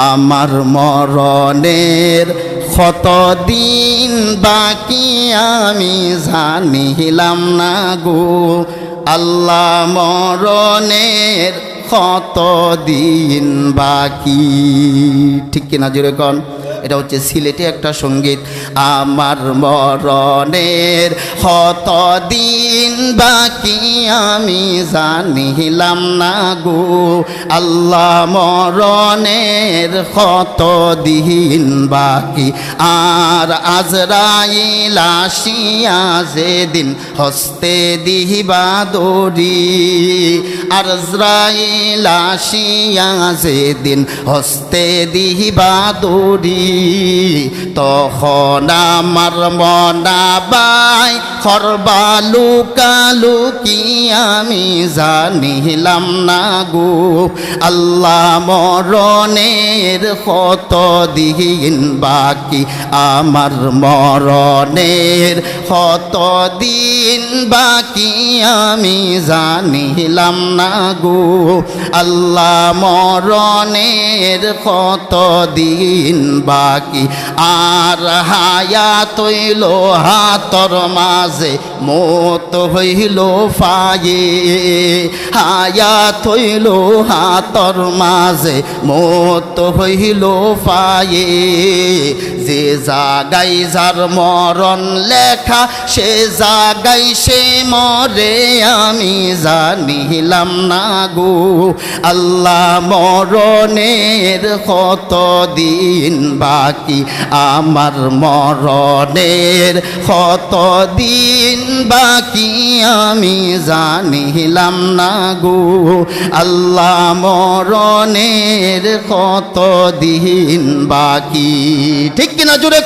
আমার মরণের কত দিন বাকি আমি জানিলাম না গো আল্লাহ মরণের কত দিন বাকি। ঠিক কিনা জোরে কোন? এটা হচ্ছে সিলেটে একটা সঙ্গীত। আমার মরণের কত দিন বাকি আমি জানিলাম না গো আল্লাহ মরণের কত দিন বাকি। আর আজরাইল আসিয়া যেদিন হস্তে দিবা দড়ি, আজরাইল আসিয়া যেদিন হস্তে দিবা দড়ি, তখন আমার মনাবাই খরবা লুকালুকি আমি জানিলাম না গো আল্লাহ মরণের কত দিন বাকি। আমার মরণের কত দিন বাকি আমি জানিলাম না গো আল্লাহ মরণের কত দিন বাকি। আর হায়াত হইল হাতর মাঝে মত হইল ফায়ে, হায়াত হইল হাতর মাঝে মত হইল ফায়ে। যে জাগাই যার মরণ লেখা সে জাগাই সে মরে আমি জানিলাম না গো আল্লাহ মরণের কত দিন বাকি। আমার মরণের কত দিন বাকি আমি জানিলাম না গো আল্লাহ মরণের কত দিন বাকি। ঠিক কিনা জুড়ে